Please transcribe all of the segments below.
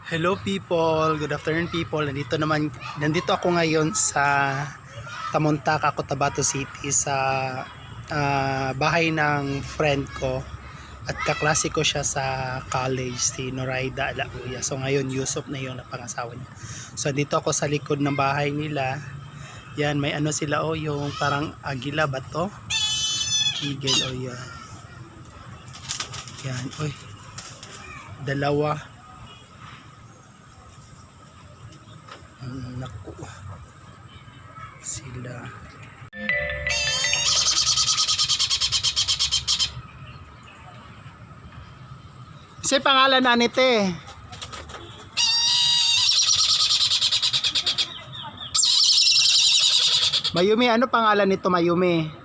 Hello people, good afternoon people. Nandito ako ngayon sa Tamuntaka, Cotabato City sa bahay ng friend ko at kaklase ko siya sa college, si Noraida Alauya. So ngayon Yusuf na yung napangasawa niya. So dito ako sa likod ng bahay nila. Yan, may ano sila yung parang agila ba to? Eagle yan. Yan, dalawa. Naku sila. Kasi pangalan na nite. Mayumi, ano pangalan nito Mayumi?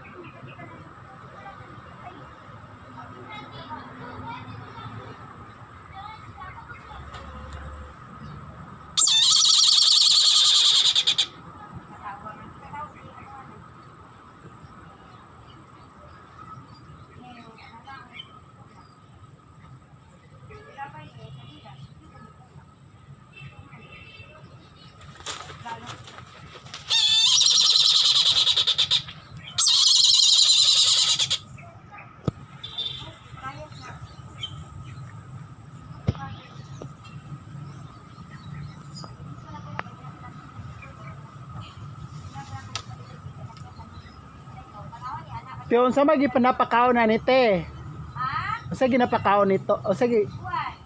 Pero unsa man gipanapakaon na nite? Ha? Unsa ginapakaon nito? O sige. Say,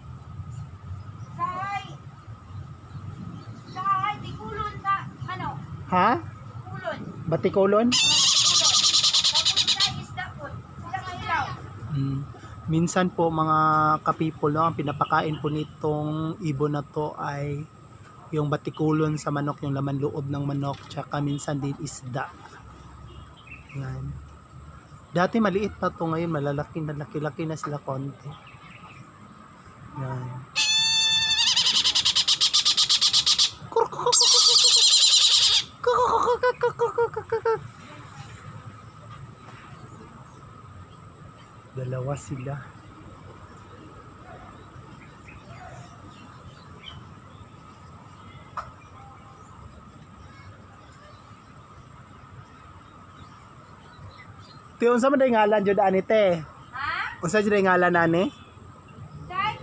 tikulon sa ano? Ha? Kulon. Batikulon? Tapos sa isda po. Sila mahilaw. Minsan po mga kapipol, no, ang pinapakain po nitong ibon na to ay yung batikulon sa manok, yung laman loob ng manok, tsaka minsan din isda. Yan. Dati maliit pa to, ngayon malalaki na, laki-laki na sila konti. Yan. Dalawa sila. Tiyo, unsa man day ngalan jud ani te? Ha? Unsa jud day ngalan ani? Say,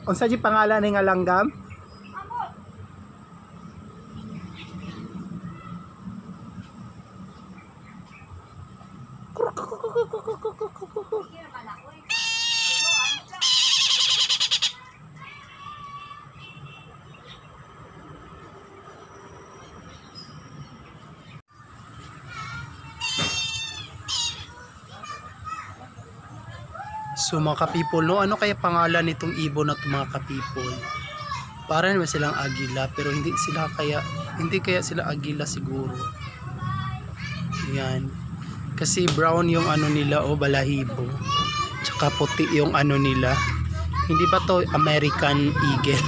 Unsa jud pangalan ni nga langgam? amo. Sige naman ako eh. Ano, ano siya? So mga kapipol, no, ano kaya pangalan nitong ibon na to mga kapipol? Para naman silang agila, pero hindi kaya sila agila siguro. Yan. Kasi brown yung ano nila balahibo. Tsaka puti yung ano nila. Hindi ba to American Eagle?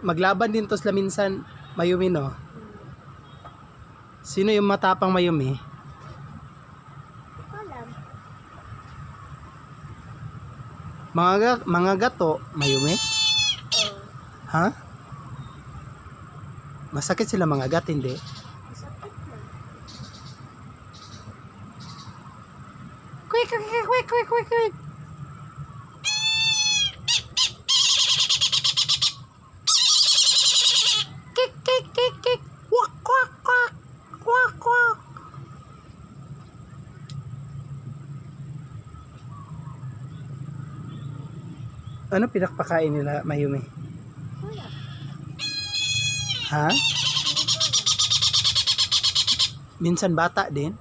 Maglaban din to sila minsan, Mayumi, no? Sino yung matapang Mayumi? Mga gato, Mayumi? Ha? Masakit sila mga gat, hindi? Quick. Kik. Quack. Ano pinakpakain nila, Mayumi? Ha? Minsan bata din?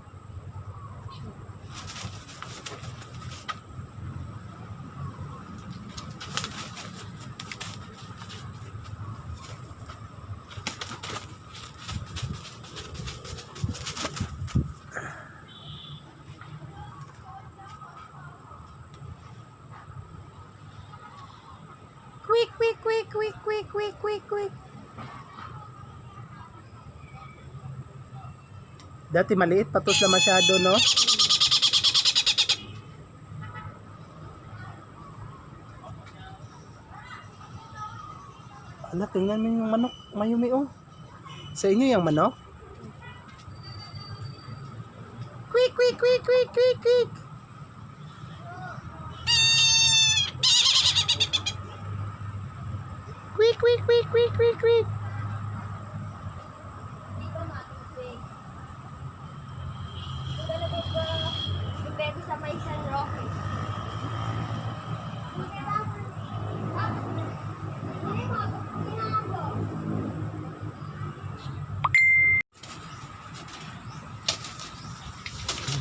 quick, quick, quick, quick, quick. Dati maliit, patos na masyado, no? Ala, tingnan mo yung manok, Mayumi, oh. Sa inyo yung manok? Quick, quick, quick, quick, quick, quick. Quick, quick, quick, quick, quick, quick. Dito matubig. Lalagay ko depende sa may San Roque.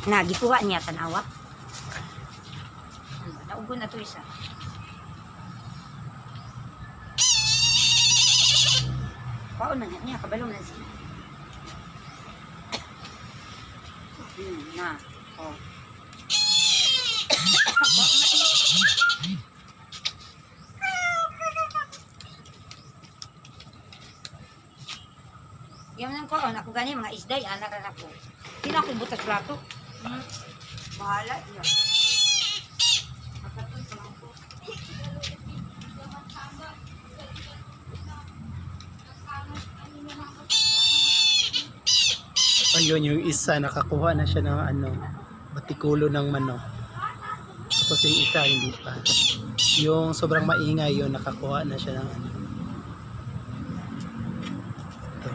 Nagikuha niya tanawa. Naugon na to isa. Paon na niya, kabalong na siya. Na. Oh. Yan lang ko, ako gani mga isday, anak ko. Hindi na ako butas plato. Bahala niya. Ayun, yung isa, nakakuha na siya ng ano, batikulo ng manok. Tapos yung isa, hindi pa. Yung sobrang maingay yun, nakakuha na siya ng ano. Ito.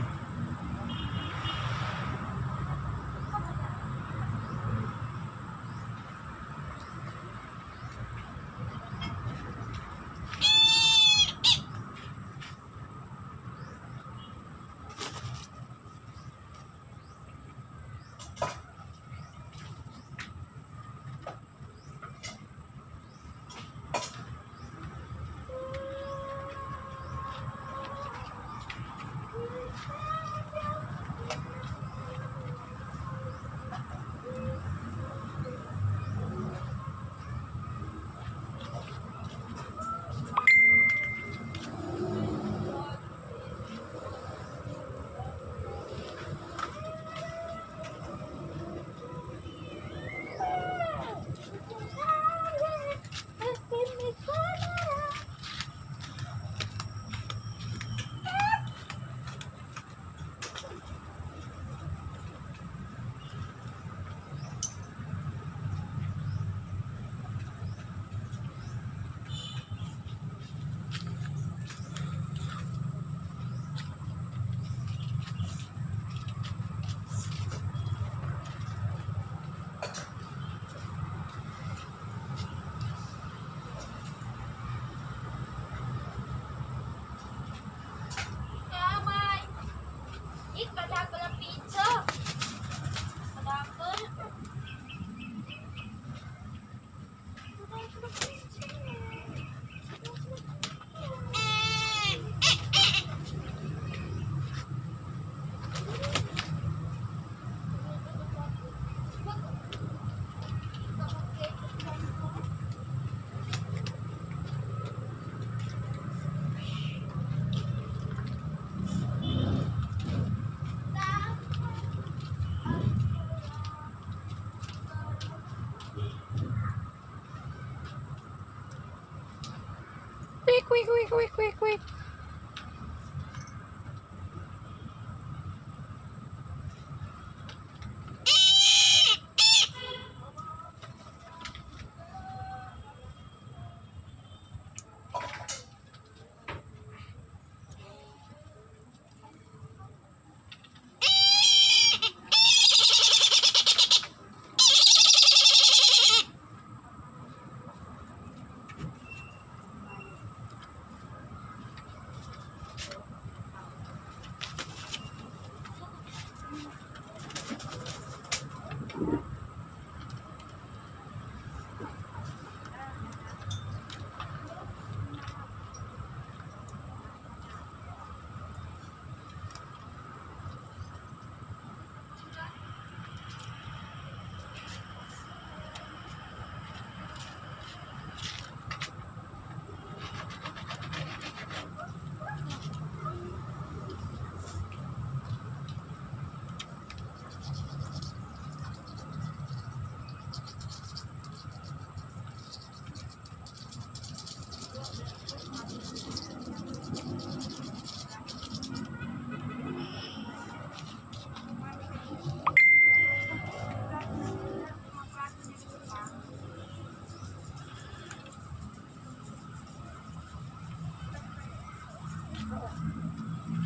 Quick, quick, quick, quick, quick, quick.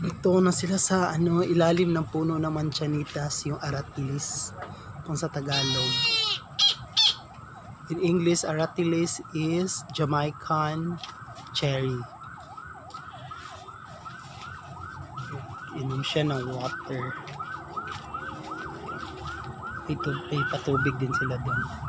Ito na sila sa ilalim ng puno ng manchanitas, yung aratilis kung sa Tagalog. In English, aratilis is Jamaican cherry. Inom siya ng water. May patubig din sila doon.